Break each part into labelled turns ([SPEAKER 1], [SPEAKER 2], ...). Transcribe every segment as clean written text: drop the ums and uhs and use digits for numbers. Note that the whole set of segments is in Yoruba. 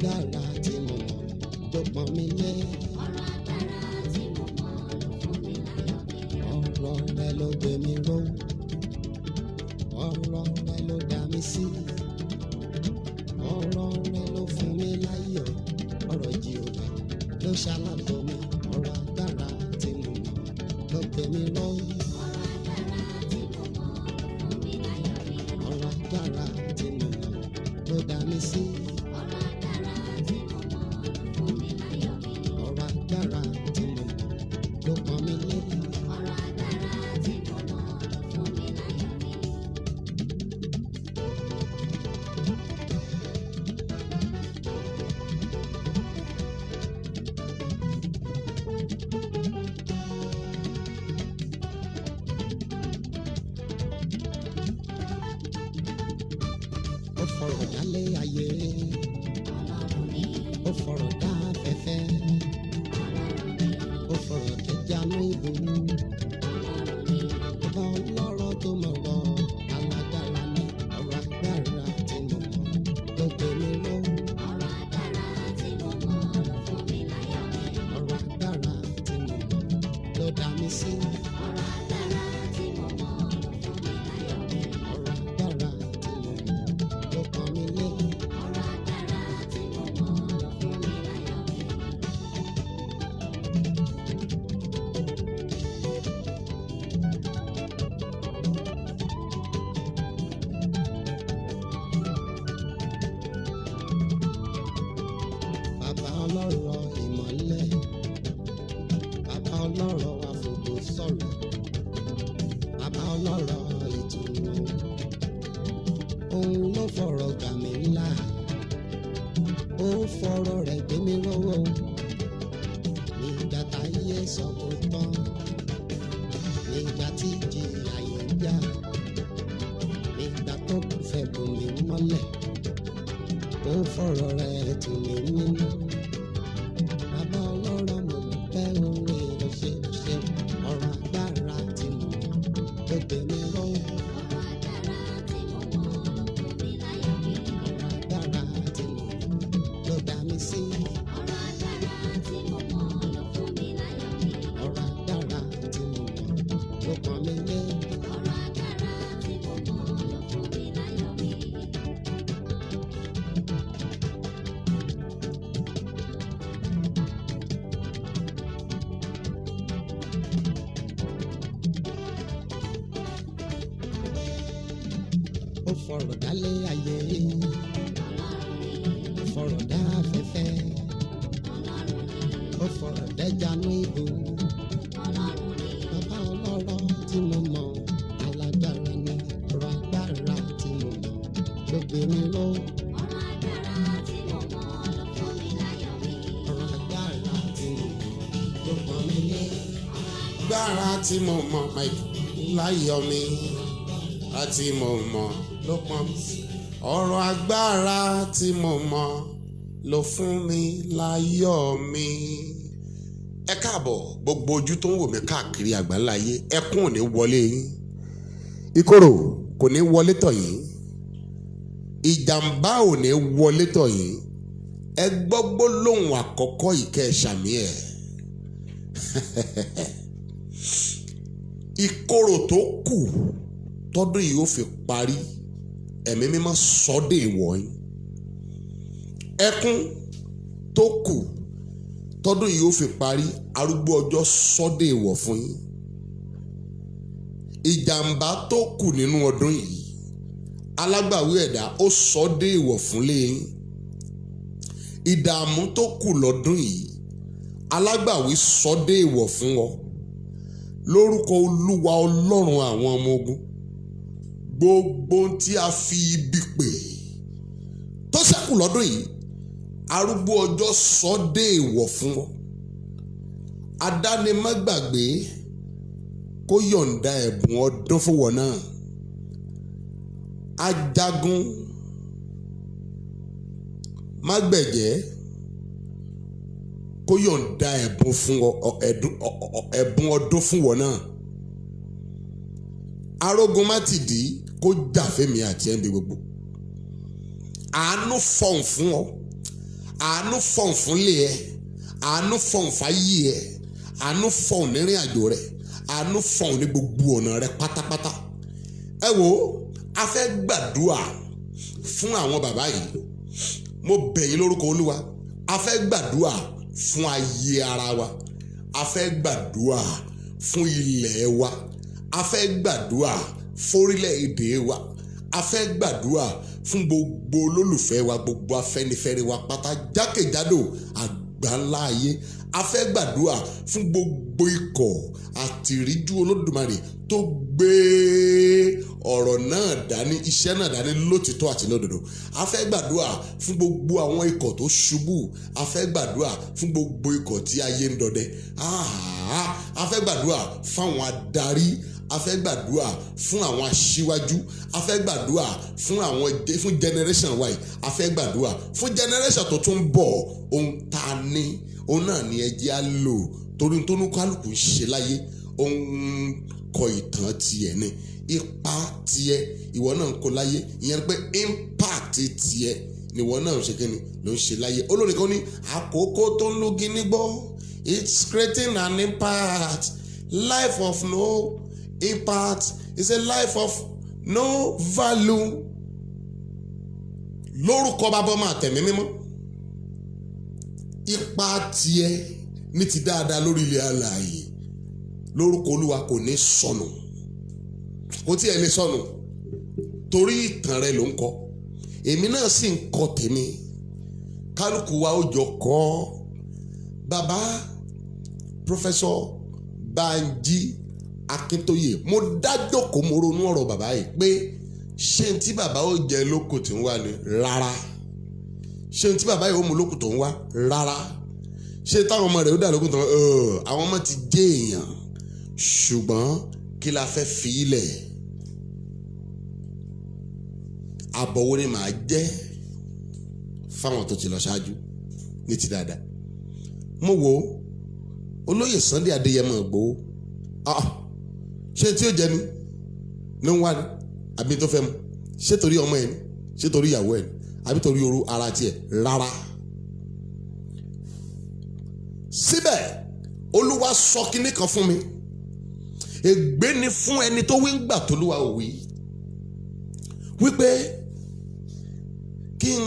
[SPEAKER 1] agbára tí mo mọ̀ ló pọ́n mi lé.
[SPEAKER 2] ọ̀rọ̀ agbára tí mo mọ̀ ló fún mi láyọ̀ mi.
[SPEAKER 1] Ọ̀rọ̀ rẹ ló gbé mi ró, ọ̀rọ̀ rẹ ló dá mi sí, ọ̀rọ̀ rẹ ló fún mi láyọ̀, ọ̀rọ̀ Jèhófà ló ṣàlàbò mi. Ọ̀rọ̀ agbára tí mo mọ̀ ló gbé mi ró,
[SPEAKER 2] ọ̀rọ̀ agbára tí mo mọ̀ ló fún mi láyọ̀ mi.
[SPEAKER 1] ọ̀rọ̀ agbára tí mo mọ̀ ló dá mi sí,
[SPEAKER 2] ọ̀rọ̀ agbára tí mo mọ̀ ló fún mi láyọ̀ mi.
[SPEAKER 1] ọ̀rọ̀ agbára tí mo mọ̀ ló pọ́n mi lé.
[SPEAKER 2] ọ̀rọ̀ agbára tí mo mọ̀ ló fún mi láyọ̀ mi.
[SPEAKER 1] Ó fọ̀rọ̀ dálé ayé,
[SPEAKER 2] Ọlọ́run ni,
[SPEAKER 1] ó fọ̀rọ̀ dá afẹ́fẹ́,
[SPEAKER 2] Ọlọ́run ni,
[SPEAKER 1] ó fọ̀rọ̀ kẹjánu ìbò.
[SPEAKER 2] Ọlọ́run ni.
[SPEAKER 1] Ọba ọlọ́rọ̀ tó mọ̀ lọ, alágbára ni. Ọ̀rọ̀ agbára tí mo mọ̀ ló gbé mi ró,
[SPEAKER 2] ọ̀rọ̀ agbára tí mo mọ̀ ló fún mi láyọ̀ mi.
[SPEAKER 1] ọ̀rọ̀ agbára tí mo mọ̀ ló dá mi sí,
[SPEAKER 2] ọ̀rọ̀ agbára tí mo mọ̀ ló fún mi láyọ̀ mi.
[SPEAKER 1] ọ̀rọ̀ agbára tí mo mọ̀ ló pọ́n mi lé.
[SPEAKER 2] ọ̀rọ̀ agbára tí mo mọ̀ ló fún mi láyọ̀ mi.
[SPEAKER 1] Bàbá ọlọ́rọ̀ ìmọ́lẹ̀, bàbá ọlọ́rọ̀ àfògbò sọ̀rọ̀, bàbá ọlọ́rọ̀ ìtùnú, òun ló fọ̀rọ̀ gbà mí là, ó fọ̀rọ̀ rẹ̀ gbé mi rọ́wọ́. Nígbà táyé sọ kó tán, nígbà tí ìjìyà yẹn jà, nígbà tó kù fẹ́ bomi mọ́lẹ̀, ó fọ̀rọ̀ rẹ̀ tù mí nínú. Bàbá ọlọ́rọ̀ mo dúpẹ́ oore ló ṣe ọ̀rọ̀ agbára tí mo mọ̀ ló gbé mi ró,
[SPEAKER 2] ọ̀rọ̀ agbára tí mo mọ̀ ló fún mi láyọ̀ mi.
[SPEAKER 1] ọ̀rọ̀ agbára tí mo mọ̀ ló dá mi sí,
[SPEAKER 2] ọ̀rọ̀ agbára tí mo mọ̀ ló fún mi láyọ̀ mi.
[SPEAKER 1] ọ̀rọ̀ agbára tí mo mọ̀ ló pọ́n mi lé.
[SPEAKER 2] ọ̀rọ̀ agbára tí mo mọ̀ ló fún mi láyọ̀ mi.
[SPEAKER 1] Ó fọ̀rọ̀ dálé ayé,
[SPEAKER 2] Ọlọ́run ni,
[SPEAKER 1] ó fọ̀rọ̀ dá afẹ́fẹ́,
[SPEAKER 2] Ọlọ́run ni,
[SPEAKER 1] ó fọ̀rọ̀ dẹ́janú ìbò.
[SPEAKER 2] Ọlọ́run ni.
[SPEAKER 1] Bàbá ọlọ́rọ̀ tí mo mọ̀ alágbára ni. Ọ̀rọ̀ agbára tí mo mọ̀ ló gbé mi ró,
[SPEAKER 2] ọ̀rọ̀ agbára tí mo mọ̀ ló fún mi láyọ̀ mi.
[SPEAKER 1] ọ̀rọ̀ agbára tí mo mọ̀ ló pọ́n mi lé. Agbára tí mo mọ̀ láyọ̀ mi, àti mo mọ̀ ló pọ́n mi. Ọ̀rọ̀ agbára tí mo mọ̀ ló fún mi láyọ̀ mi. Ẹ káàbọ̀ gbogbo ojú tó ń wò mí káàkiri àgbáláyé, ẹkún ò ní wọlé yín, ìkorò kò ní wọlé tọ̀ yín, ìjàmbá ò ní wọlé tọ̀ yín. Ẹ gbọ́ gbólóhùn àkọ́kọ́ ìkẹ́ ṣàmì ẹ̀. Ìkorò tó kù tọ́dún yìí ó fi parí, ẹ̀mí mímọ́ sọ́dẹ̀ ìwọ̀ yín. Ẹkún tó kù tọ́dún yìí ó fi parí, arúgbó ọjọ́ sọ́dẹ̀ ìwọ̀ fún yín. Ìjàmbá tó kù nínú ọdún yìí, alágbàwí ẹ̀dá ó sọ́dẹ̀ ìwọ̀ fún léyìn. Ìdààmú tó kù lọ́dún yìí, alágbàwí sọ́dẹ̀ ìwọ̀ fún ọ. Lórúkọ Olúwa Ọlọ́run àwọn ọmọ ogun, gbogbo tí a fi ibi pè tó ṣẹ́kù lọ́dún yìí, arúgbó ọjọ́ sọ́dẹ̀ ìwọ̀ fún ọ. Adánimágbàgbé kó yọ̀ǹda ẹ̀bùn ọdún fún wọn náà. Ajagun mágbẹ̀jẹ́ kó yọ̀ǹda ẹ̀bùn fún ẹ̀bùn ọdún fún wọn náà. Arógun má ti dì í kó jà fẹ́mi àti ẹ̀ǹdẹ̀ gbogbo. Àánú fọ̀hún fún ọ, àánú fọ̀n fúnlé ẹ, àánú fọ̀n fáyé ẹ, àánú fọ̀n nírìn àjò rẹ, àánú fọ̀n ní gbogbo ọ̀nà rẹ pátápátá. Ẹ wo, a fẹ́ gbàdúrà fún àwọn bàbá yìí. Mo bẹ̀ yín lórúkọ Olúwa, a fẹ́ gbàdúrà fún ayé ara wa, a fẹ́ gbàdúrà fún ilẹ̀ wa, a fẹ́ gbàdúrà fórílẹ̀-èdè wa, a fẹ́ gbàdúrà fún gbogbo olólùfẹ́ wa, gbogbo afẹ́nifẹ́re wa pátá jákèjádò àgbáńlá ayé. A fẹ́ gbàdúrà fún gbogbo ikọ̀ àtìríjú Olódùmarè tó gbé ọ̀rọ̀ náà dání, iṣẹ́ náà dání lótìtọ́ àti lódodo. A fẹ́ gbàdúrà fún gbogbo àwọn ikọ̀ tó ṣubú. A fẹ́ gbàdúrà fún gbogbo ikọ̀ tí ayé ń dọdẹ. A fẹ́ gbàdúrà fún àwọn adarí. A fẹ́ gbàdúrà fún àwọn aṣíwájú. A fẹ́ gbàdúrà fún generation wa yìí. A fẹ́ gbàdúrà fún generation tó tún bọ̀. Ohun tá a ní, òun náà ni ẹ jẹ́ á lò, torí tó ní kálukú ń ṣe láyé. Òun kọ ìtàn tiẹ̀ ni, ipa tiẹ̀ ìwọ náà ń kó láyé. Ìyẹn pé impact tiẹ̀ ni ìwọ náà ń ṣe kíni ló ń ṣe láyé. Olórin kan ní àkókò tó ń lógi nígbó, it's creating an impact. Life of no impact is a life of no value. Lórúkọ Baba Ọmọ àtẹ̀mí mímọ́, ipa tiẹ̀ ní ti dáadáa lórí ilẹ̀ alààyè lórúkọ Olúwa kò ní sọnù, kò tí ẹ lè sọnù, torí ìtàn rẹ ló ń kọ, èmi náà sì ń kọ tèmi, kálukú wa ó jọ kọ. Bàbá Professor Banji Akíntóyè, mo dájókòó mo ronú ọ̀rọ̀ bàbá yìí pé ṣé n tí bàbá ó jẹ lóko tí ń wá ni? Rárá. Ṣé n tí bàbá yìí ó mú lóko tó ń wá? Rárá. Ṣé táwọn ọmọ rẹ̀ ó dà lóko tó ń wá? Àwọn ọmọ ti jẹ́ èèyàn, ṣùgbọ́n kí la fẹ́ fi ilẹ̀? Àbọ̀wọ́ ni màá jẹ́ fáwọn tó ti lọ ṣáájú ní ti dáadáa. Mo wo olóyè Sunday Adéyẹmọ Ìgbòho, ṣé tí ó jẹ ni ló ń wá ni àbí tó fẹ́ mu? Ṣé torí ọmọ ẹ̀ ni? Ṣé torí ìyàwó ẹ̀ ni? Àbí torí oru ara tiẹ̀? Rárá. Síbẹ̀ Olúwa sọ kinní kan fún mi. Ègbé ni fún ẹni tó wí ń gbà t'Olúwa ò wí, wípé kí n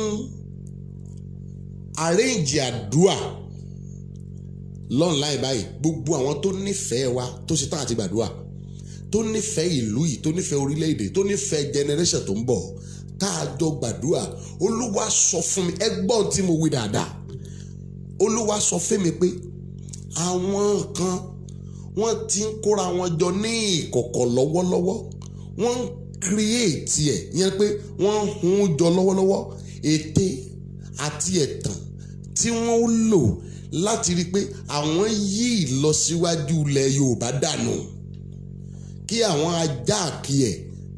[SPEAKER 1] arrange àdúrà lọ́nláì báyìí. Gbogbo àwọn tó nífẹ̀ẹ́ wa, tó ṣe tán àti gbàdúrà, tó nífẹ̀ẹ́ ìlú yìí, tó nífẹ̀ẹ́ orílẹ̀-èdè, tó nífẹ̀ẹ́ generation tó ń bọ̀, ká a jọ gbàdúrà. Olúwa sọ fún mi, ẹgbọ́n tí mo wí dáadáa. Olúwa sọ fún mi pé àwọn kan wọ́n ti ń kóra wọn jọ ní ìkọ̀kọ̀ lọ́wọ́lọ́wọ́, wọ́n ń create ẹ̀, yẹn pé wọ́n ń hun jọ lọ́wọ́lọ́wọ́ ète àti ẹ̀tàn tí wọ́n lò láti rí pé àwọn yí ìlọsíwájú ilẹ̀ Yorùbá dànù, kí àwọn ajá kí ẹ̀,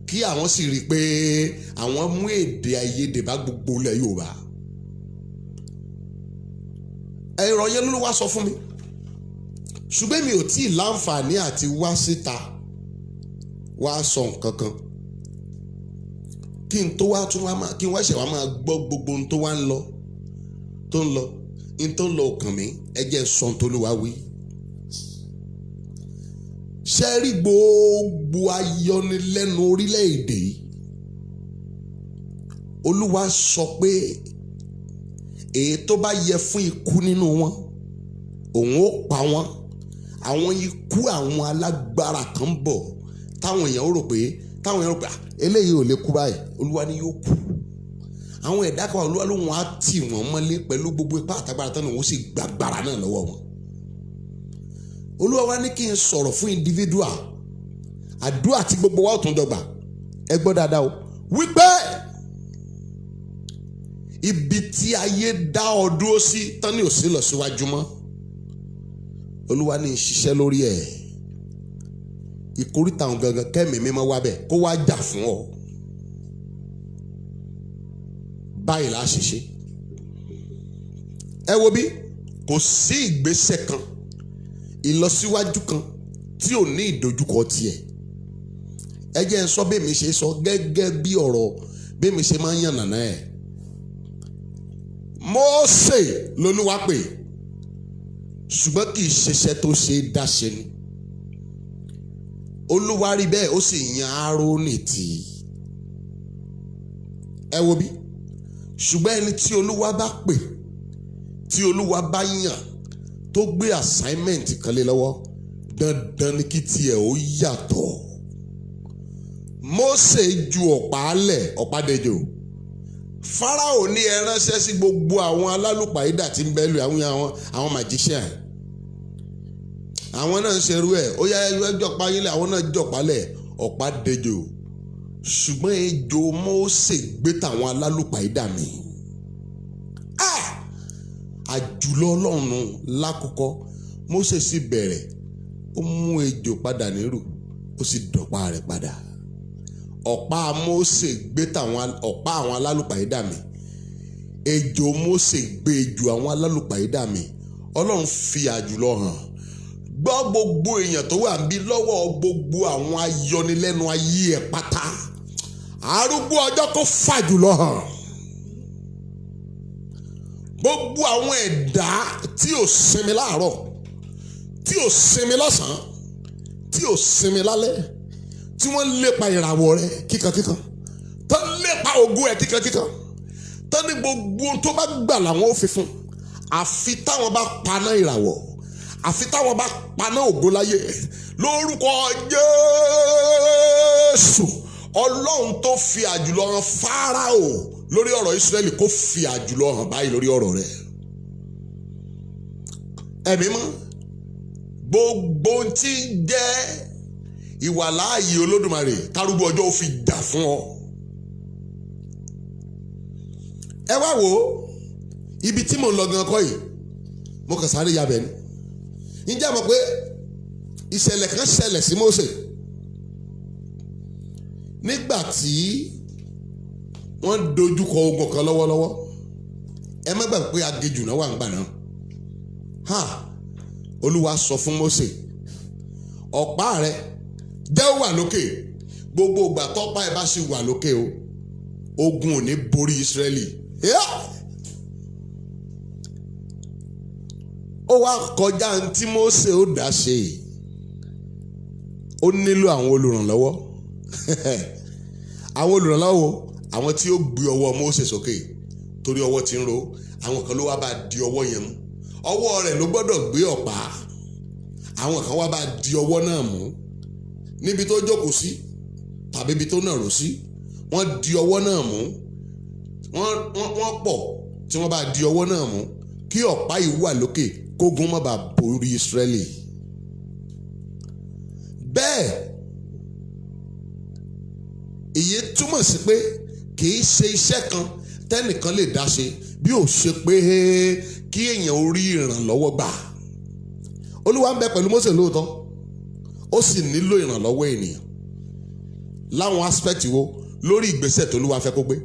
[SPEAKER 1] kí àwọn sì rí pé àwọn mú èdè àìyedè bá gbogbo ilẹ̀ Yorùbá. Ẹ̀rọ yẹn ló wá sọ fún mi, ṣùgbọ́n mi ò tí ì láǹfààní àti wá síta wá sọ nǹkan kan kí n tó wá tún wá máa, kí n wá ṣẹ̀ wá máa gbọ́ gbogbo ohun tó wá ń lọ n tó ń lọ ọkàn mi. Ẹ jẹ́ sọ tó ló wá wí. Ṣé rí gbogbo ayọnilẹ́nu orílẹ̀-èdè yìí, Olúwa sọ pé èyí tó bá yẹ fún ikú nínú wọn, òun ó pa wọ́n. Àwọn ikú àwọn alágbára kan bọ̀ táwọn èèyàn rò pé eléyìí ò lè kú báyìí, Olúwa ni yóò kú. Àwọn ẹ̀dá kan Olúwa lóhun á tì wọ́n mọ́lé pẹ̀lú gbogbo ipá àtagbára tán, òun sì gbàgbára náà lọ́wọ́ wọn. Olúwa wá ní kí n sọ̀rọ̀ fún individual, àdúrà tí gbogbo wa ò tún dọ́gba. Ẹ gbọ́ dáadáa o, wípé ibi tí ayé dá ọ dúró sí tán ní òsì lọ síwájú mọ́, Olúwa ní ṣiṣẹ́ lórí ẹ̀. Ìkóríta àwọn gangan kẹ́mi mímọ́ wá bẹ̀ kó wá jà fún ọ. Báyìí la ṣe ṣe. Ẹ wo bí kò sí ìgbésẹ̀ kan, ìlọsíwájú kan tí ò ní ìdojúkọ tiẹ̀. Ẹ jẹ́ n sọ bí mi ṣe sọ gẹ́gẹ́ bí ọ̀rọ̀ bí mi ṣe máa ń yànnàná ẹ̀. Mo Mósè lolúwa pè, ṣùgbọ́n kì í ṣiṣẹ́ tó ṣe é dáṣe ni. Olúwa rí bẹ́ẹ̀ ó sì yan Árónì tì í. Ẹ wo bí, ṣùgbọ́n ẹni tí Olúwa bá pè, tí Olúwa bá yàn, tó gbé assignment kan lé lọ́wọ́, dandan ni kí tiẹ̀ ó yàtọ̀. Mósè ju ọ̀pá lẹ̀, ọ̀pá dejò. Fáráò ní ẹ ránṣẹ́ sí gbogbo àwọn alálùpàídà tí ń bẹ lù àwọn magician. Àwọn náà ń ṣerú ẹ̀, ó yá ẹ jọ̀pá yín lẹ̀, àwọn náà jọ̀pá lẹ̀, ọ̀pá dejò. Ṣùgbọ́n ejò Mósè gbé tàwọn alálùpàídà mi. Àjùlọ Ọlọ́run lákòókò, Mósè sì bẹ̀rẹ̀, ó mú ejò padà nírù, ó sì dọ̀pá rẹ̀ padà. Ọ̀pá Mósè gbé ọ̀pá àwọn alálùpàídà mi. Ejò Mósè gbé ejò àwọn alálùpàídà mi. Ọlọ́run fi àjùlọ hàn. Gbọ́ gbogbo èèyàn tó wà níbí, lọ́wọ́ gbogbo àwọn ayọnilẹ́nu ayé ẹ̀ pátá, arúgbó ọjọ́ kó fàjùlọ hàn. Gbogbo àwọn ẹ̀dá tí ò sinmi láàárọ̀, tí ò sinmi lọ́sàn-án, tí ò sinmi lálẹ́, tí wọ́n lépa ìràwọ̀ rẹ kíkankíkan, tó lépa ògo ẹ̀ kíkankíkan, tó ní gbogbo tó bá gbà làwọn ò fi fún, àfi táwọn bá paná ìràwọ̀, àfi táwọn bá paná ògo láyé. Lórúkọ Jésù, Ọlọ́run tó fi àjùlọ hàn Fáráò lórí ọ̀rọ̀ Ísírẹ́lì kó fi àjùlọ hàn báyìí lórí ọ̀rọ̀ rẹ̀. Ẹ̀mí mọ́, gbogbo tí jẹ́ ìwàláàyè Olódùmarè kárúgbó ọjọ́ ó fi dà fún ọ. Ẹ wá wò ó, ibi tí mò ń lọ gan kọ́ yìí, mo kàn sáré yabẹ̀ ni. Ǹjẹ́ mọ̀ pé ìṣẹ̀lẹ̀ kan ṣẹlẹ̀ sí Mósè nígbà tí wọ́n dojúkọ ogun kan lọ́wọ́lọ́wọ́. Ẹ má gbàgbé pé aginjù náà wà ńgbà náà. Olúwa sọ fún Mósè, ọ̀pá rẹ jẹ́ ó wà lókè. Gbogbo ìgbà tọ́pá ẹ bá ṣe wà lókè o, ogun ò ní borí Ísírẹ́lì. Ó wá kọjá tí Mósè ó dá ṣe. Ó nílò àwọn olùrànlọ́wọ́. Àwọn olùrànlọ́wọ́, àwọn tí ó gbé ọwọ́ Mósè sókè torí ọwọ́ ti ń ro. Àwọn kan ló wá bá di ọwọ́ yẹn mú. Ọwọ́ rẹ̀ ló gbọ́dọ̀ gbé ọ̀pá. Àwọn kan wá bá di ọwọ́ náà mú níbi tó jókòó sí tàbí ibi tó nàró sí. Wọ́n di ọwọ́ náà mú. Wọ́n pọ̀ tí wọ́n bá di ọwọ́ náà mú kí ọ̀pá yìí wà lókè kógun má bàa borí Ísírẹ́lì. Bẹ́ẹ̀ èyí túmọ̀ sí pé kì í ṣe iṣẹ́ kan tẹ́nìkan lè dá ṣe bí ó ṣe pé kí èèyàn ó rí ìrànlọ́wọ́ gbà. Olúwa ń bẹ pẹ̀lú Mósè lóòótọ́, ó sì nílò ìrànlọ́wọ́ ènìyàn. Láwọn aspect wo lórí ìgbésẹ̀ tó Olúwa fẹ́ kó gbé.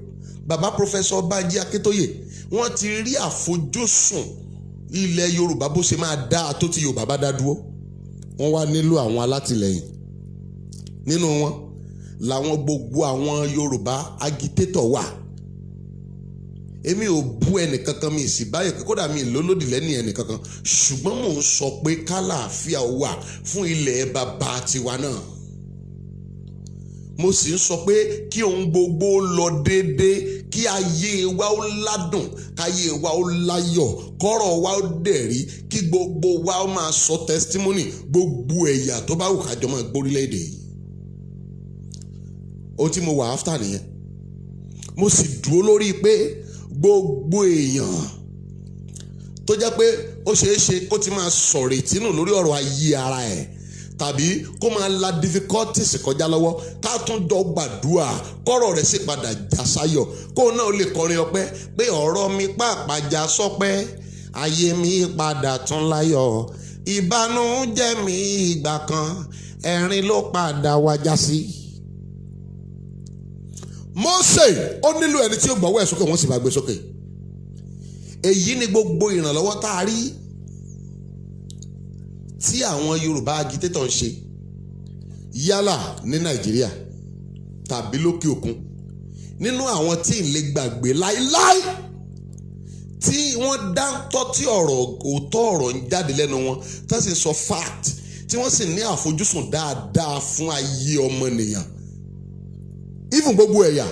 [SPEAKER 1] Bàbá Professor Bánjí Akíntóyè wọ́n ti rí àfojúsùn ilẹ̀ Yorùbá bó ṣe máa dá tó tí Yorùbá bá dá dúró. Wọ́n wá nílò àwọn alátìlẹyìn. Nínú wọn làwọn gbogbo àwọn Yorùbá agitator wà. Èmi ò bú ẹnìkankan, mi sì báyìí pé kódà mi lólódì lẹ́ni ẹnìkankan, ṣùgbọ́n mò ń sọ pé kálàáfíà wà fún ilẹ̀ bàbá tiwa náà. Mo sì ń sọ pé kí ohun gbogbo lọ déédéé, kí ayé wa ó ládùn, káyé wa ó láyọ̀, kọ́rọ̀ wa ó dẹ̀rí, kí gbogbo wa ó máa sọ testimony gbogbo ẹ̀yà tó bá wù kájọ máa gbórílẹ̀-èdè yìí. Ohun tí mo wà after nìyẹn. Mo sì dúró lórí pé gbogbo èèyàn tó jẹ́ pé ó ṣeé ṣe kó ti máa sọ̀rọ̀ ìtínú lórí ọ̀rọ̀ ayé ara ẹ̀, tàbí kó máa la difficulties kọjá lọ́wọ́, ká tún jọ gbàdúrà kọ́rọ̀ rẹ̀ sì padà já sáyọ̀, kó náà lè kọrin ọpẹ́ pé ọ̀rọ̀ mi pàápàá já sọ́pẹ́, ayé mi padà tún láyọ̀, ìbànújẹ́ mi ìgbà kan ẹ̀rín ló padà wá já sí. Mósè ó nílò ẹni tí ó gbọ́wọ́ ẹ̀ sókè, wọ́n sì bá gbé sókè. Èyí ni gbogbo ìrànlọ́wọ́ tá a rí tí àwọn Yorùbá agitator ń ṣe, yálà ní Nàìjíríà tàbí lókè òkun. Nínú àwọn tí ń lè gbàgbé láíláí
[SPEAKER 3] tí wọ́n dáńtọ́ tí òótọ́ ọ̀rọ̀ ń jáde lẹ́nu wọn tó sì sọ fact tí wọ́n sì ní àfojúsùn dáadáa fún ayé ọmọnìyàn even gbogbo ẹ̀yà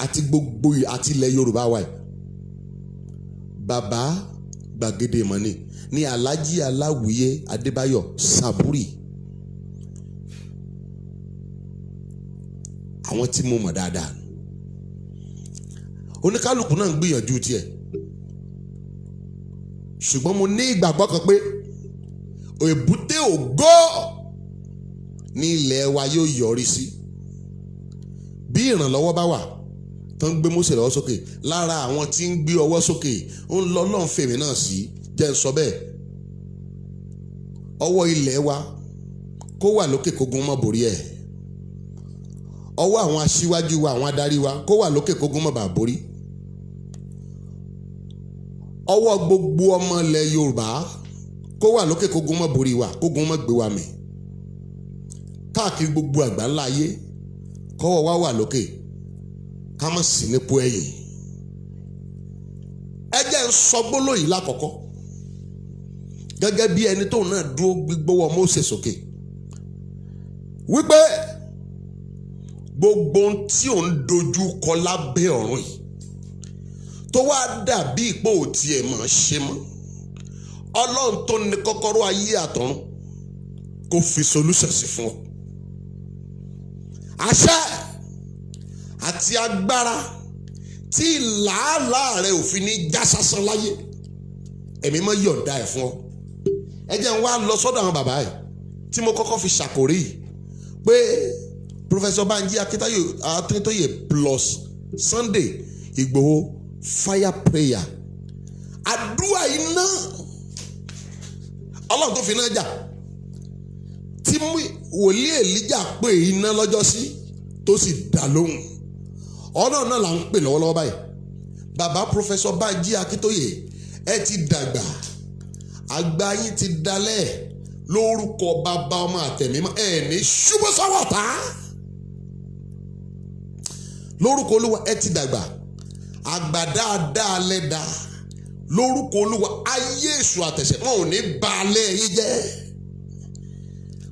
[SPEAKER 3] àti gbogbo àti ilẹ̀ Yorùbá wa yìí. Bàbá gbàgede ìmọ̀ ni Alhaji Aláwìyé Adébáyọ̀ Sàbúrì. Àwọn tí mo mọ̀ dáadáa oníkálùkù náà ń gbìyànjú tiẹ̀ ṣùgbọ́n mo ní ìgbàgbọ́ kan pé èbúté ògo ní ilẹ̀ wa yóò yọrí sí bí ìrànlọ́wọ́ bá wà tó ń gbé Mósè lọ́wọ́ sókè lára àwọn tí ń gbé ọwọ́ sókè ń lọ lọ́n fèmí náà sí jẹ́ ń sọ bẹ́ẹ̀ ọwọ́ ilẹ̀ wa kó wà lókè kógun mọ́ borí ẹ̀ ọwọ́ àwọn aṣíwájú wa àwọn adarí wa kó wà lókè kógun mọ́ bàá borí ọwọ́ gbogbo ọmọ ilẹ̀ Yorùbá kó wà lókè kógun mọ́ borí wa kógun mọ́ gbé wa mì káàkiri gbogbo àgbáńlá ayé kọ́wọ́ wa wà lókè ká má sí nípò ẹ̀yìn. Ẹ jẹ́ ń sọ gbólóhùn yìí lákọ̀ọ́kọ́ gẹ́gẹ́ bí ẹni tóun náà dúró gbígbówó Mósè sókè wípé gbogbo ohun tí ò ń dojú kọ lábẹ́ ọ̀run yìí tó wá dàbí ipò òtí ẹ̀ máa ṣe mọ́ Ọlọ́run tó ní kọ́kọ́rọ́ ayé àtọ̀run kó fi solution sí fún ọ. Àṣẹ àti agbára tí làálàá rẹ ò fi ní já sásán láyé ẹ̀mí mọ́ yọ̀ǹda ẹ̀ fún ọ. Ẹ jẹ́ n wá lọ sọ́dọ̀ àwọn bàbá yìí tí mo kọ́kọ́ fi ṣàkórí yìí pé Professor Banji Akíntóyè plus Sunday Igboho fire prayer àdúrà iná Ọlọ́run tó fi iná jà tí wòlíì Èlíjà pè iná lọ́jọ́ sí tó sì dá lóhùn ọ̀nà náà là ń pè lọ́wọ́lọ́wọ́ báyìí. Bàbá Professor Banji Akíntóyè ẹ ti dàgbà àgbà yín ti dalẹ̀ lórúkọ bàbá ọmọ àtẹ̀mímọ́ ẹ ní ṣubú sọ́wọ́ tá lórúkọ Olúwa ẹ ti dàgbà àgbà dáadáa lẹ́dà lórúkọ Olúwa ayé èṣù àtẹ̀sẹ̀ wọn ò ní ba alẹ́ yín jẹ́.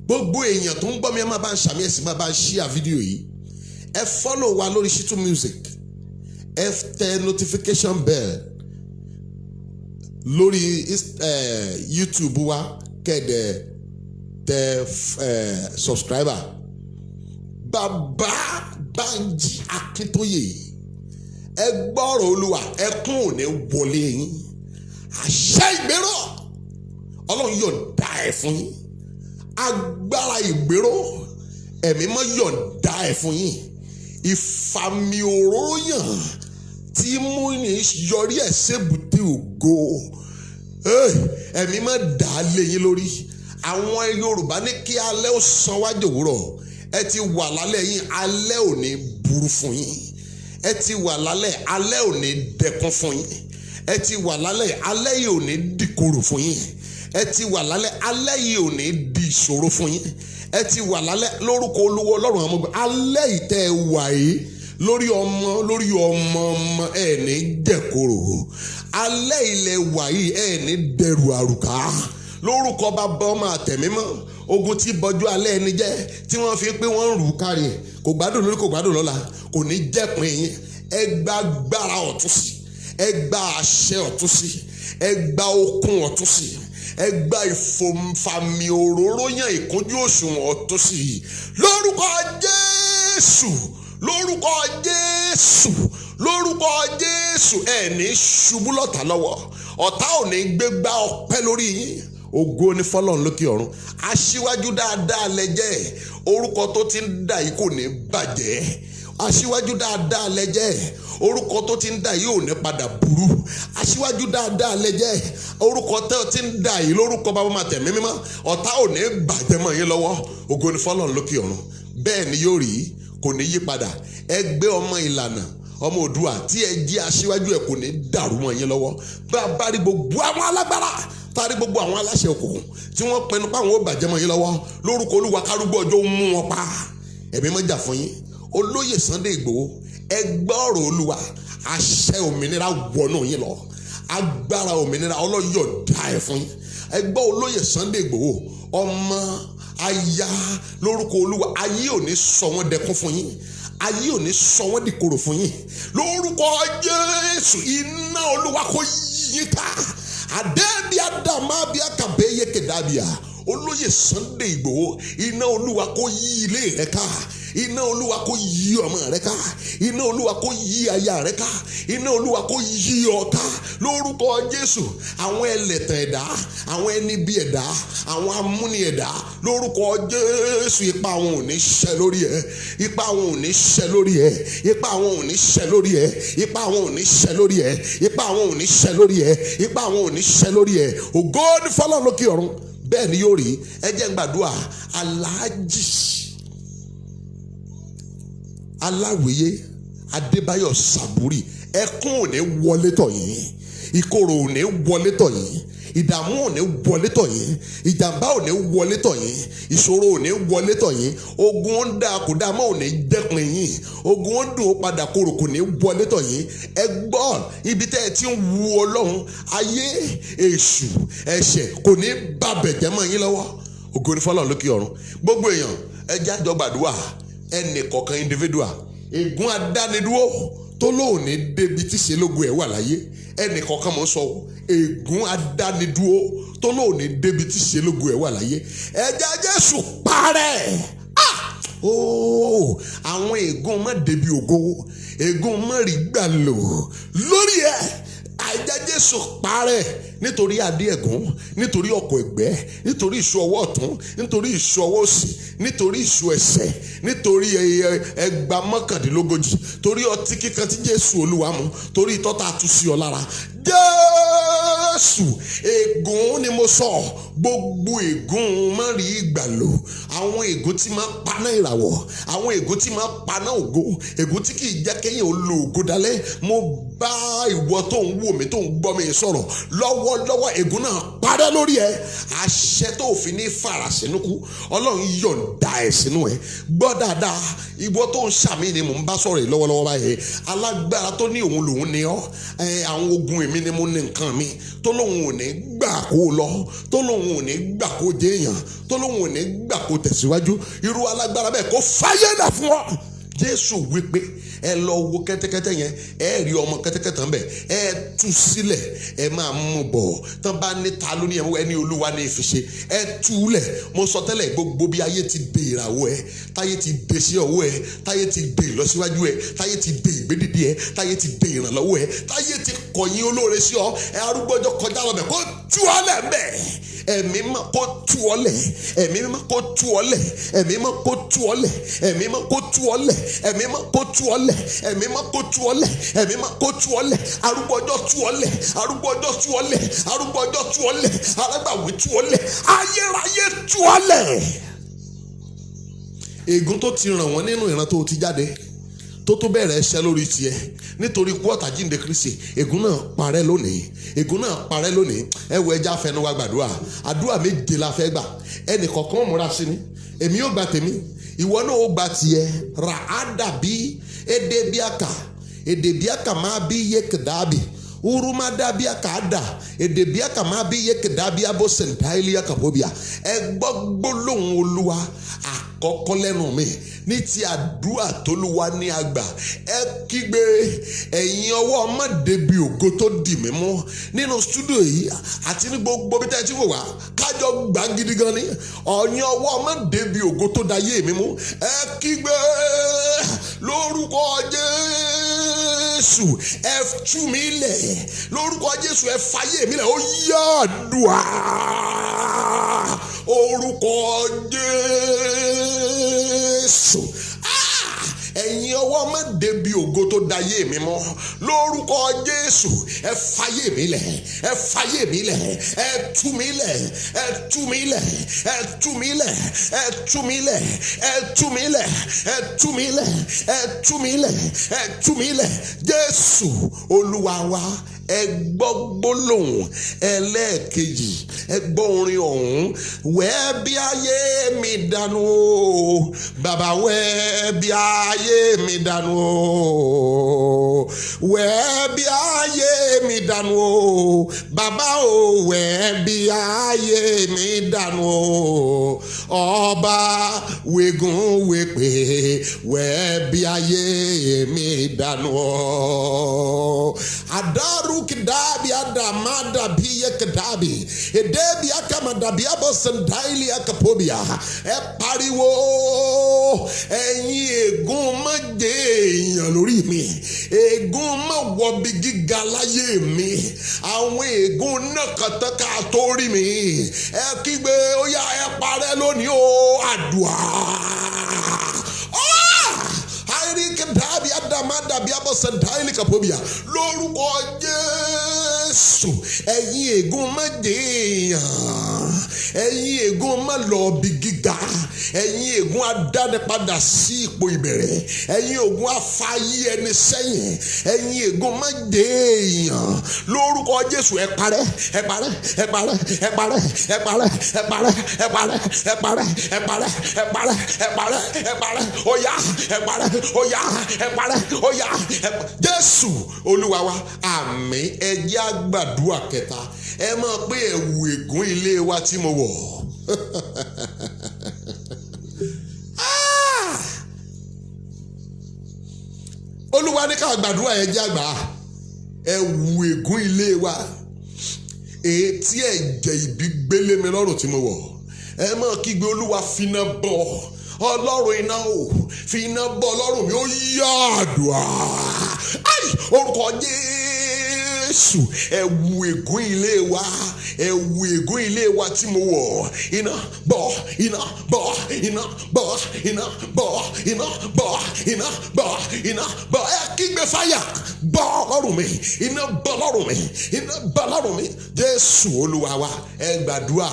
[SPEAKER 3] Gbogbo èèyàn tó ń gbọ́ mi ẹ máa bá ń ṣàmì ẹ̀sìn máa bá ń share fídíò yìí ẹ follow wa lórí Shitu Music ẹ tẹ notification bell lórí YouTube wa kẹ́ẹ̀dẹ̀ tẹ subscriber. Bàbá Banji Akíntóyè ẹ gbọ́rọ̀ Olúwa ẹkún ò ní wọlé yín àṣẹ ìgbéró Ọlọ́run yọ̀ǹda ẹ̀ fún yín agbára ìgbéró ẹ̀mí mọ́ yọ̀ǹda ẹ̀ fún yín ìfàmì òróró yàn tí mú ní yọrí ẹ̀ sébùté ògo ẹ̀mí mọ́ dà á lé yín lórí. Àwọn Yorùbá ní kí alẹ́ ó san wájú òwúrọ̀ ẹ ti wà lálẹ́ yín alẹ́ ò ní burú fún yín ẹ ti wà lálẹ́ alẹ́ ò ní dẹkùn fún yín ẹ ti wà lálẹ́ alẹ́ yìí ò ní dìkorò fún yín ẹ ti wà lálẹ́ alẹ́ yìí ò ní di ìṣòro fún yín ẹ ti wà lálẹ́ lórúkọ Olúwa Ọlọ́run àwọn ọmọ alẹ́ yìí tẹ́ ẹ wà yìí lórí ọmọ ẹ ní dẹ̀koro alẹ́ ilẹ̀ wà yìí ẹ ní dẹrù àrùká lórúkọ bàbá ọmọ àtẹ̀mímọ́ ogun tí bọjú alẹ́ ẹni jẹ́ tí wọ́n fi pé wọ́n ń rù kárí ẹ̀ kò gbádùn lórí kò gbádùn lọ́la kò ní jẹ́pin yín ẹ gba agbára ọ̀tún sí ẹ gba àṣẹ ọ̀tún sí ẹ gba okun ọ̀tún sí ẹ gba ìfòmfàmì òróró yàn ìkúnjú òṣùwọ̀n ọ̀tún sí lórúkọ Jésù lórúkọ Jésù lórúkọ Jésù ẹ ní ṣubú lọ́tà lọ́wọ́ ọ̀tá ò ní gbégbá ọpẹ́ lórí yín ògo ni fọ́lọ́run lókè ọ̀run aṣíwájú dáadáa lẹ́jẹ́ orúkọ tó ti ń dà yìí kò ní bàjẹ́ aṣíwájú dáadáa lẹ́jẹ́ orúkọ tó ti ń dà yìí ò ní padà burú aṣíwájú dáadáa lẹ́jẹ́ orúkọ tó ti ń dà yìí lórúkọ bàbá máa tẹ̀mí mímọ́ ọ̀tá ò ní bàjẹ́ mọ́ yín lọ́wọ́ ògo ni fọ́lọ́run lókè ọ̀run bẹ́ẹ̀ ni yóò rí kò ní yí padà ẹgbẹ́ ọmọ ìlànà ọmọ Oòduà tí ẹ jí aṣíwájú ẹ kò ní dàrú mọ́ yín lọ́wọ́ bá a bá rí gbogbo àwọn alágbára tari gbogbo àwọn aláṣẹ òkùnkùn tí wọ́n pinnu páwọn ó bàjẹ́ mọ́ yín lọ́wọ́ lórúkọ Olúwa kárúgbó ọjọ́ mú wọn pa ẹ̀mí mọ́ jà fún yín Olóyè Sunday Igboho ẹ gbọ́ ọ̀rọ̀ Olúwa àṣẹ òmìnira wọnú yín lọ agbára òmìnira ọlọ́yọ̀ dá ẹ̀ fún yín. Ẹgbọ́ olóyè Sunday Igboho ọmọ aya lórúkọ Olúwa, ayé ò ní sọ wọ́n dẹkún fún yín, ayé ò ní sọ wọ́n dìkorò fún yín lórúkọ Jésù. Iná Olúwa kó yí ká àdébíà dàmábíà kàbéyé kẹdàbíà. Olóyè Sunday Igboho, iná Olúwa kó yí ilé rẹ ká, iná Olúwa kó yí ọmọ rẹ ká, iná Olúwa kó yí aya rẹ ká, iná Olúwa kó yí ọ ká lórúkọ Jésù. Àwọn ẹlẹ́tàn ẹ̀dá, àwọn ẹni bí ẹ̀dá, àwọn amúni ẹ̀dá lórúkọ Jésù, ipa wọn ò ní ṣẹ lórí ẹ, ipa wọn ò ní ṣẹ lórí ẹ, ipa wọn ò ní ṣẹ lórí ẹ, ipa wọn ò ní ṣẹ lórí ẹ, ipa wọn ò ní ṣẹ lórí ẹ, ipa wọn ò ní ṣẹ lórí ẹ. Ògo ni f'Ọlọ́run lókè ọ̀run. Bẹ́ẹ̀ ni yóò rí. Ẹ jẹ́ n gbàdúrà. Alhaji Aláwìyé Adébáyọ̀ Sàbúrì, ẹkún ò ní wọlé tọ̀ yín, ìkorò ò ní wọlé tọ̀ yín, ìdààmú ò ní wọlé tọ̀ yín, ìjàmbá ò ní wọlé tọ̀ yín, ìṣòro ò ní wọlé tọ̀ yín, ogun ó ń dá kò dá mọ́ ò ní dẹ́pin yín, ogun ó ń dùn ó padà korò kò ní wọlé tọ̀ yín. Ẹ gbọ́, ibi tẹ́ ẹ ti ń wu Ọlọ́run, ayé èṣù ẹ̀ṣẹ̀ kò ní bàbẹ̀ jẹ́ mọ́ yín lọ́wọ́. Ògo ni f'Ọlọ́run lókè ọ̀run. Gbogbo èèyàn ẹ jẹ́ á jọ gbàdúrà. Ẹnì kọ̀ọ̀kan individual, ègún adánidúró tó lóòní débi tí ṣe lógo ẹ̀ wà láyé. Ẹnì kọ̀ọ̀kan mọ̀ ń sọ ègún adánidúró tó lóòní débi tí ṣe lógo ẹ̀ wà láyé. Ẹ̀jẹ̀ Jésù parẹ́. Àwọn ègún má débi ògo, ègún má rí gbà lò lórí ẹ̀. Ẹ̀jẹ̀ Jésù parẹ́ nítorí adé ẹ̀gún, nítorí ọkọ̀ ẹ̀gbẹ́, nítorí ìṣù ọwọ́ ọ̀tún, nítorí ìṣù ọwọ́ òsì, nítorí ìṣù ẹsẹ̀, nítorí ẹgbàá mọ́kàndínlógójì, torí ọtí kíkan tí Jésù Olúwa mu, torí ìtọ́ta àtúnṣe ọ lára. Jésù, ègún ni mo sọ, gbogbo ègún má rí ìgbà lò, àwọn ègún tí máa paná ìràwọ̀, àwọn ègún tí máa paná ògo, ègún tí kì í jẹ́ kéèyàn ó lo ògo dalẹ̀. Mo bá ìwọ tó ń wò mí tó ń gbọ́ mi sọ̀rọ̀ lọ́wọ́lọ́wọ́, ègún náà parẹ́ lórí ẹ. Àṣẹ tó fi ní fara sínú kú, Ọlọ́run yọ̀ǹda ẹ̀ sínú ẹ. Gbọ́ dáadáa, ìwọ tó ń ṣàmì ni mò ń bá sọ̀rọ̀ yìí lọ́wọ́lọ́wọ́ báyìí. Alágbára tó ní òun lòun ni ọ́, àwọn ogun èmi ni mo ní nǹkan mi, tó lóun ò ní gbà kó lọ, tó lóun ò ní gbà kó jẹ́ èèyàn, tó lóun ò ní gbà kó tẹ̀síwájú. Irú alágbára bẹ́ẹ̀ kó fáyé náà fún ọ. Jésù wípé ẹ lọ wo kẹ́tẹ́kẹ́tẹ́ yẹn, ẹ rí ọmọ kẹ́tẹ́kẹ́tẹ́ ń bẹ̀, ẹ tú sílẹ̀, ẹ máa mú bọ̀. Tán bá ní ta ló ní ẹni Olúwa ní ìfiṣe, ẹ tú lẹ̀. Mo sọ tẹ́lẹ̀, gbogbo bí ayé ti dè ìràwọ̀ ẹ, táyé ti dè sí ọwọ́ ẹ, táyé ti dè ìlọsíwájú ẹ, táyé ti dè ìgbédìdì ẹ, táyé ti dè ìrànlọ́wọ́ ẹ, táyé ti kọ̀yìn olóore sí ọ, ẹ arúgbó ọjọ́ kọjá lọ bẹ̀ kó tú ọ lẹ̀ bẹ̀. Ẹ̀mí mọ́ kó tú ọ lẹ̀, ẹ̀mí mọ́ kó tú ọ lẹ̀, ẹ̀mí mọ́ kó tú ọ lẹ̀, ẹ̀mí mọ́ kó tú ọ lẹ̀, ẹ̀mí mọ́ kó tú ọ lẹ̀, ẹ̀mí mọ́ kó tú ọ lẹ̀, ẹ̀mí mọ́ kó tú ọ lẹ̀, arúgbó ọjọ́ tú ọ lẹ̀, arúgbó ọjọ́ tú ọ lẹ̀, arúgbó ọjọ́ tú ọ lẹ̀, alágbàwí tú ọ lẹ̀, ayérayé tú ọ lẹ̀. Ègún tó ti ràn wọ́n nínú ìran tó ti jáde, tó bẹ̀rẹ̀ ẹsẹ̀ lórí tiẹ̀ nítorí kú ọ̀tá jíǹde Kristi, ègún náà parẹ́ lónìí, ègún náà parẹ́ lónìí. Ẹ wo ẹja fẹnu wa gbàdúrà, àdúrà méje la fẹ́ gbà. Ẹnì kọ̀ọ̀kan múra sí ni, èmi yóò gba tèmi, ìwọ náà ó gba tiẹ̀. Ra àdàbí èdèbíàkà máa bí yékèdábì, urumadàbíàkà àdà èdèbíàkà máa bí yékèdábì abosentailiaka bóbíà. Ẹ gbọ́ gbólóhùn Olúwa àkọ́kọ́ lẹ́nu mi ní ti àdúrà t'Olúwa ní àgbà. Ẹ kígbe, ẹ̀yin ọwọ́ má débi ògo tó dì mí mú nínú stúdíò yìí àti ní gbogbo bí tẹ́ ti wò wá, kájọ gbà gidi gan ni. Ọ̀yin ọwọ́ má débi ògo tó dayé mi mú. Ẹ kígbe lórúkọ Jésù, ẹ tú mi lẹ̀ lórúkọ Jésù, ẹ fàyè mi lẹ̀. Ó yá àdúrà orúkọ Jésù. Ẹ̀yin ọwọ́ má débi ògo tó dayé mi mọ́ lórúkọ Jésù, ẹ fàyè mi lẹ̀, ẹ fàyè mi lẹ̀, ẹ tú mi lẹ̀, ẹ tú mi lẹ̀, ẹ tú mi lẹ̀, ẹ tú mi lẹ̀, ẹ tú mi lẹ̀, ẹ tú mi lẹ̀, ẹ tú mi lẹ̀, ẹ tú mi lẹ̀. Jésù Olúwa wa. Ẹ gbọ́ gbólóhùn ẹlẹ́ẹ̀kejì, ẹ gbọ́ orin ọ̀hún. Wẹ́ bí ayé mi dànù o, bàbá wẹ́ bí ayé mi dànù o, wẹ́ bí ayé
[SPEAKER 1] mi dànù o bàbá o wẹ̀ bí ayé mi dànù o ọba wẹ̀gùn wẹ̀pẹ̀ wẹ̀ bí ayé mi dànù o adaru kidabi adamada biye kidabi edebi akamadabi abosandaili akapobia ẹ pariwo ẹ̀yin ègún má jẹ èèyàn lórí mi ègún má wọbi gíga láyé mi àwọn ègún náà kàtàkà tó rí mi ẹ kígbe ó yá ẹ parẹ́ lónìí o àdúà dabi adamada bi abosandaili kapobia lórúkọ Jésù ẹ̀yin ègún má jẹyàn ẹ̀yin ègún má lọ bí gíga ẹ̀yin ègún adánipadà sí ipò ìbẹ̀rẹ̀ ẹ̀yin ègún afáyí ẹni sẹ́yìn ẹ̀yin ègún má jẹyàn lórúkọ Jésù ẹ parẹ́ ẹ parẹ́ ẹ parẹ́ ẹ parẹ́ ẹ parẹ́ ẹ parẹ́ ẹ parẹ́ ẹ parẹ́ ẹ parẹ́ ẹ parẹ́ ẹ parẹ́ ẹ parẹ́ ó yá ẹ parẹ́ ó yá ẹ parẹ́ ó yá Jésù Olúwa wa àmín. ẹ jẹ́ á gbàdúrà kẹta ẹ mọ̀ pé ẹ̀wù ègún ilé wa tí mo wọ̀ Olúwa ní ká gbàdúrà ẹ jẹ́ àgbà ẹ̀wù ègún ilé wa èyí tí ẹ̀jẹ̀ ìbí gbélé mi lọ́rùn tí mo wọ̀ ẹ mọ̀ kígbe Olúwa finá bọ̀ Ọlọ́run iná o fi iná bọ̀ Ọlọ́run mi ó yá àdúrà orúkọ Jésù ẹ̀wù ègún ilé wa ẹ̀wù ègún ilé wa tí mo wọ̀ iná bọ̀ iná bọ̀ iná bọ̀ iná bọ̀ iná bọ̀ iná bọ̀ iná bọ̀ ẹ kígbe fáyà bọ̀ Ọlọ́run mi iná bọ̀ Ọlọ́run mi iná bọ̀ Ọlọ́run mi Jésù Olúwa wa ẹ gbàdúrà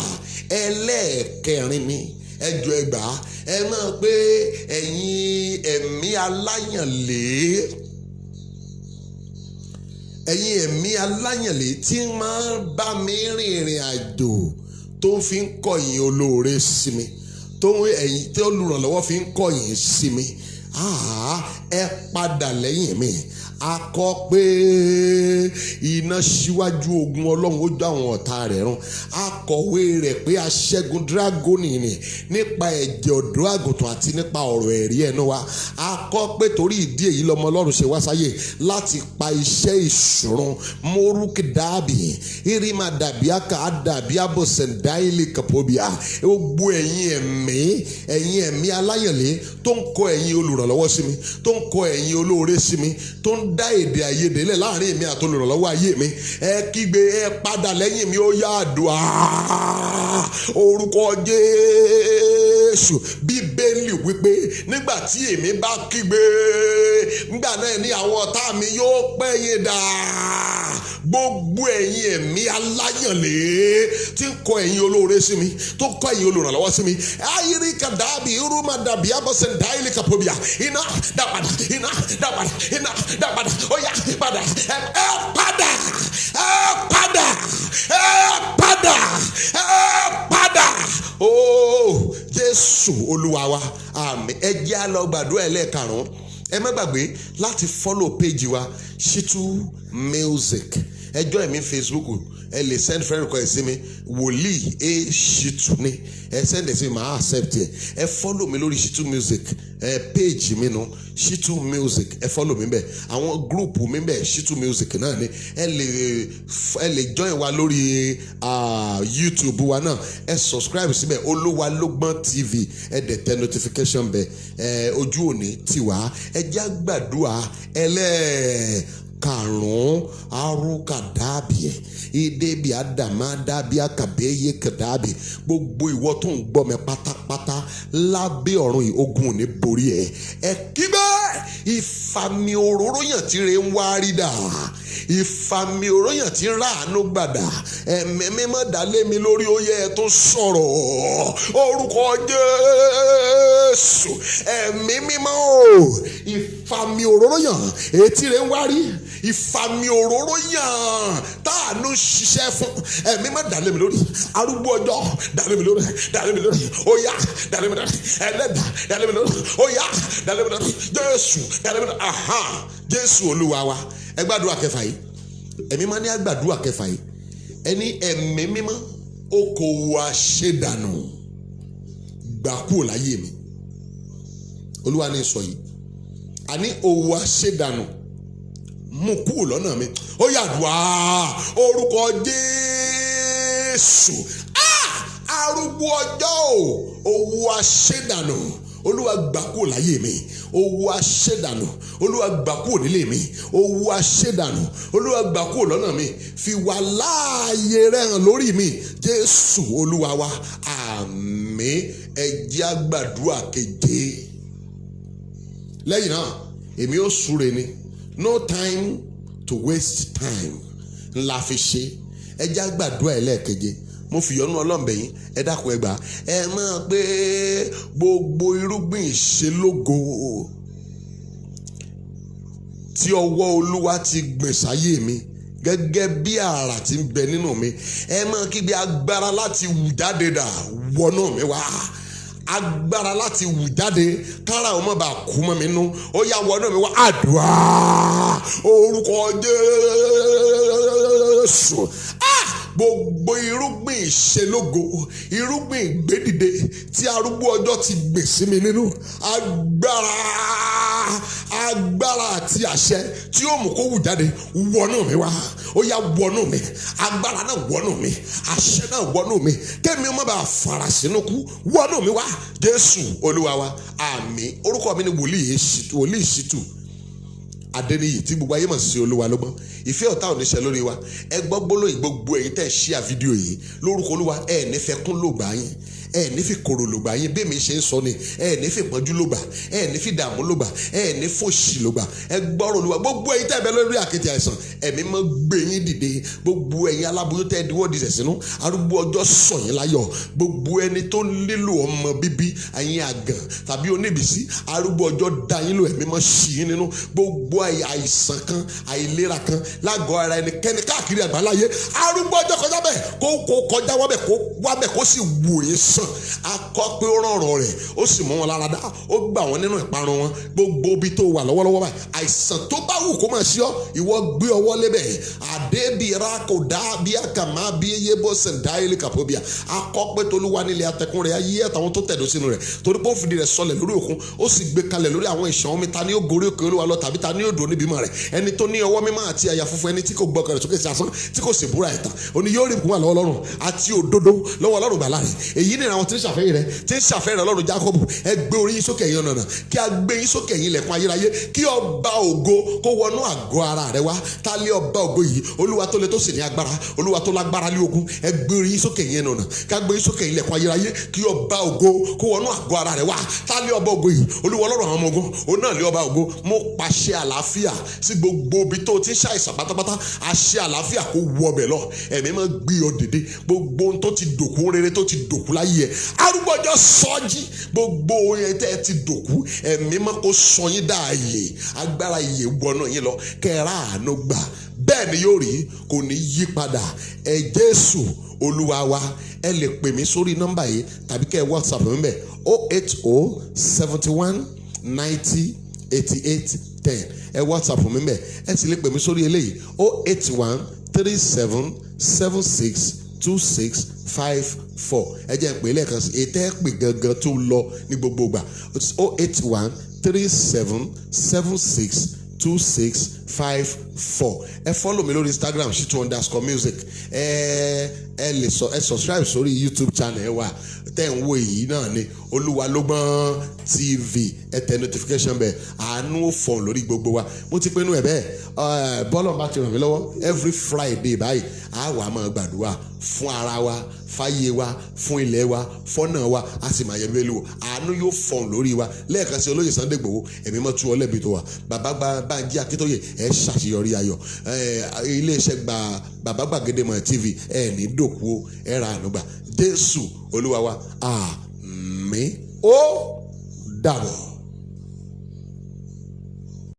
[SPEAKER 1] ẹlẹ́ẹ̀kẹrin ni ẹjọ ẹgbà ẹ mọ̀ pé ẹ̀yin ẹ̀mí aláyànlé ẹ̀yin ẹ̀mí aláyànlé tí máa ń bá mi rìnrìn àjò tó fi ń kọ̀yìn olóore sí mi tó ẹ̀yin tí olùrànlọ́wọ́ fi ń kọ̀yìn sí mi ẹ padà lẹ́yìn mi a kọ pé iná síwájú ogun Ọlọ́run ó já àwọn ọ̀tá rẹ̀ run akọ̀wé rẹ̀ pé aṣẹ́gun dragoni ni nípa ẹ̀jẹ̀ ọ̀dọ́ àgùntàn àti nípa ọ̀rọ̀ ẹ̀rí ẹnu wa a kọ pé torí ìdí èyí lọ́mọ Ọlọ́run ṣe wá sáyé láti pa iṣẹ́ ìṣòro morúkì dàbí irima dàbí aka dàbí abọ̀sẹ̀ndáìlì kàpọ̀bíà gbogbo ẹ̀yin ẹ̀mí aláyànlé tó ń kọ ẹ̀yin olùrànlọ́wọ́ sí mi tó ń kọ ẹ̀yin olóore sí mi tó ń dá èdè àìyedè lẹ̀ láàrin èmi àti olùrànlọ́wọ́ ayé mi ẹ kígbe ẹ padà lẹ́yìn mi ó yá àdúrà orúkọ Jésù Bíbélì wípé nígbà tí èmi bá kígbe nígbà náà ni àwọn ọ̀tá mi yóò pẹ́yìn dà gbogbo ẹ̀yin ẹ̀mí aláyànlé tí ń kọ ẹ̀yin olóore sí mi tó kọ ẹ̀yin olùrànlọ́wọ́ sí mi ayíríkà dàbí irúmà dàbí abọ́sẹ̀ndáìlì kàpọ̀bíà iná dàpadà iná dàpadà iná dàpadà ó yá padà ẹ padà ẹ padà ẹ padà ẹ padà ó Jésù Olúwa wa àmín. ẹ jẹ́ á lọ gbàdúrà ẹlẹ́ẹ̀karùn-ún ẹ má gbàgbé láti follow page wa Shitu Music ẹjọ́ ẹ̀mí Facebook ẹ lè send friend request sí mi wòlíì A Shitu ni ẹ send ẹ sí mi máa accept ẹ follow mi lórí Shitu Music page mi nu Shitu Music ẹ follow mi bẹ àwọn group mi bẹ Shitu Music náà ni ẹ lè join wa lórí YouTube wa náà ẹ subscribe síbẹ̀ Olúwalógbọ́n TV ẹ dẹ̀ tẹ notification bẹ ojú òní tiwa ẹ já gbàdúrà karùn-ún arúkàdábìẹ ìdèbí àdàmàdàbí àkàbẹ́yẹ kàdábì gbogbo ìwọ tó ń gbọ́ mi pátápátá lábẹ́ ọ̀run yìí ogun ò ní borí ẹ kíbẹ́ ìfàmì òróró yàn tí rẹ̀ ń wá rí dà ìfàmì òróró yàn tí ń ráàánú gbàdà ẹ̀mí mímọ́ dálé mi lórí ó yẹ tó sọ̀rọ̀ orúkọ Jésù ẹ̀mí mímọ́ ìfàmì òróró yàn ètí rẹ̀ ń wá rí ìfàmì òróró yàn táànù ṣiṣẹ́ fún ẹ̀mí má dálé mi lórí arúgbó ọjọ́ dálé mi lórí ó yá dálé mi lórí ẹlẹ́dàá dálé mi lórí ó yá dálé mi lórí Jésù dálé mi lórí Jésù Olúwa wa ẹ gbàdúrà kẹfà yìí
[SPEAKER 3] ẹ̀mí máa ní àgbàdua kẹfà yìí ẹni ẹ̀mí mímọ́ okòwò àṣedànù gbà kúrò láyé mi. Olúwa ní sọ yìí àní òwò àṣedànù mú kúrò lọ́nà mi. Ó yàdùá orúkọ Jésù. Arúgbó ọjọ́ òwò àṣedànù Olúwa gbà kúrò láyé mi. Òwò àṣedànù Olúwa gbà kúrò nílé mi. Òwò àṣedànù Olúwa gbà kúrò lọ́nà mi. Fi wà láàyè rẹ̀ hàn lórí mi. Jésù Olúwa wa àmín. Ẹ jẹ́ á gbàdúrà keje. Lẹ́yìn náà èmi ó súre ni. No time to waste time ńlá fi ṣe. Ẹ jẹ́ á gbàdúrà ẹlẹ́ẹ̀keje. Mo fi yọ́nú Ọlọ́run bẹ̀ yín ẹ dákun ẹ gbà ẹ máa pé gbogbo irúgbìn ìṣelógo tí ọwọ́ Olúwa ti gbìn sáyé mi gẹ́gẹ́ bí àrà tí ń bẹ nínú mi, ẹ máa kígbe agbára láti wù jáde dà wọnú mi wá. Agbára láti wù jáde kára ọmọ bá kú mọ́ mi nú, ó yá wọnú mi wá. Àdúrà orúkọ Jésù. Gbogbo irúgbìn ìṣelógo, irúgbìn ìgbédìde tí arúgbó ọjọ́ ti gbìn sí mi nínú, agbára àti àṣẹ tí ó mú kó wù jáde wọnú mi wá. Ó yá wọnú mi, agbára náà wọnú mi, àṣẹ náà wọnú mi, kémi ọmọ bá fara sínú kú wọnú mi wá. Jésù Olúwa wa àmín. Orúkọ mi ni wòlíì Ṣítù Adéníyì tí gbogbo ayé mọ̀ sí Olúwa lọ́gbọ́n. Ìfẹ́ ọ̀tá ò ní ṣẹ lórí wa. Ẹ gbọ́ gbólóhùn gbogbo ẹ̀yin tẹ́ ṣíà fídíò yìí lórúkọ Olúwa. Ẹ ní fẹ́ kún lògbà yín, ẹ ní fi kòrò lògbà yín bí mi ṣe ń sọ ni. Ẹ ní fi pọ́njú lògbà, ẹ ní fi dààmú lògbà, ẹ ní fòṣì lògbà. Ẹ gbọ́rọ̀ Olúwa. Gbogbo ẹ̀yin tẹ́ bẹ lórí àkéte àìsàn ẹ̀mí mọ́ gbé yín dìde. Gbogbo ẹ̀yin aláboyún tẹ́ diwọ́ di sẹ̀sínú arúgbó ọjọ́ sọ̀ yín láyọ̀. Gbogbo ẹni tó nílò ọmọ bíbí ẹ̀yin àgàn tàbí oníbìsí arúgbó ọjọ́ dá yín lò ẹ̀mí mọ́ ṣì yín nínú. Gbogbo àìsàn kan àìlera kan lágọ̀ọ́ ara ẹnikẹ́ni káàkiri àgbáláyé arúgbó ọjọ́ kọjá bẹ́ẹ̀ kó kọjá wá bẹ́ẹ̀ kó sì wò yín sàn. Akọ pé ó rọrùn rẹ̀ ó sì mú wọn lára dá, ó gbà wọ́n nínú ìparun wọn. Gbogbo ibi tó wà lọ́wọ́lọ́wọ́ báyìí àìsàn tó bá wù kó máa ṣe ọ́ ìwọ gbé ọwọ́ lébẹ̀. Àdébìrá kò dá bí àkàmá bí eyé bó ṣe dá ilé kàpọ́bíà. Akọ pé tolúwa nílé atẹ́kùn rẹ̀ ayé àtàwọn tó tẹ̀dó sínú rẹ̀ torí pé ó fìdí rẹ̀ sọlẹ̀ lórí òkun ó sì gbé kalẹ̀ lórí àwọn ìṣàn omi. Ta ni ó gorí òkè Olúwa lọ tàbí ta ni ó dúró níbi mọ́ rẹ̀? Ẹni tó ní ọwọ́ mímọ́ àti àyà funfun, ẹni tí kò gbọ́kàn rẹ̀ sókè sí asán tí kò sì búra ẹ̀tàn, òní yóò rí ìbùkún wà lọ́wọ́ Ọlọ́run àti òdodo lọ́wọ́ Ọlọ́run gbàlà rẹ̀. Èyí ni àwọn tí ń ṣàfẹ́yìn rẹ̀ tí ń ṣàfẹ́yìn rẹ̀ Ọlọ́run Jákọ́bù. Ẹ gbé orí yín sókè ẹ̀yin ọ̀nà, kí a gbé yín sókè ẹ̀yin ilẹ̀kùn ayérayé, kí ọba ògo kó wọnú àgọ́ ara rẹ̀ wá. Ta lé ọba ògo yìí? Olúwa tó le tó sì ní agbára, Olúwa tó lágbára lé ogun. Ẹ gbé orí yín sókè ẹ̀yin ọ̀nà, kí a gbé yín sókè ilẹ̀kùn ayérayé, kí ọba ògo kó wọnú àgọ́ ara rẹ̀ wá. Ta lé ọba ògo yìí? Olúwa Ọlọ́run àwọn ọmọ ogun, òun náà lé ọba ògo. Mo pàṣẹ àlàáfíà sí gbogbo ibi tó ti ń ṣàìsàn pátápátá. Àṣẹ àlàáfíà kó wọ ọbẹ̀ lọ. Ẹ̀mí máa gbé ọ dìde. Gbogbo ohun tó ti dòkú rere tó ti dòkú láyé ẹ arúgbó ọjọ́ sọ́jí. Gbogbo ohun tẹ́ ẹ ti dòkú ẹ̀mí máa kó sọ yín dáàyè. Agbára ìyè wọnà yín lọ kẹ́ra àánú gbà. Bẹ́ẹ̀ ni yóò rí, kò ní yí padà. Ẹ Jésù Olúwa wa. Ẹ lè pè mí sórí nọ́mbà yìí tàbí kẹ́ ẹ WhatsApp mi bẹ̀ 080 71 90 88 10. Ẹ WhatsApp mi bẹ̀. Ẹ sì lè pè mí sórí eléyìí 081 37 76 2654. Ẹ jẹ́ pé lẹ́ẹ̀kan sí ètò ẹ̀ pè gangan tó lọ ní gbogbo ìgbà 081 37 76 2654. Ẹ follow mi lórí Instagram Shitu_music. Ẹ lè subscribe sórí YouTube channel wa tẹ́ ń wo èyí náà ni Olúwalógbọ́n TV. Ẹ tẹ notification bell, àánú ó fọ̀ lórí gbogbo wa. Mo ti pinnu ẹ̀ bẹ́ẹ̀ bọ́lọ̀ bá ti ràn mí lọ́wọ́ every Friday báyìí a wà máa gbàdúrà fún ara wa, fáyé wa, fún ilẹ̀ wa, fọ́nà wa, a sì máa yẹ bí wò. Àánú yóò fọ̀ lórí wa. Lẹ́ẹ̀kan sí Olóyè Sunday Igboho ẹ̀mí mọ́ tú ọlẹ́bí tó wà. Bàbá Bánjí Akíntóyè ẹ̀ ṣàṣeyọrí ayọ̀. Iléeṣẹ́ Bàbá Gbàgede Mọ̀ TV ẹ̀ ní dòkú ẹ̀ ra àánú gbà. Jésù Olúwa wa àmín. Ó dàbọ̀.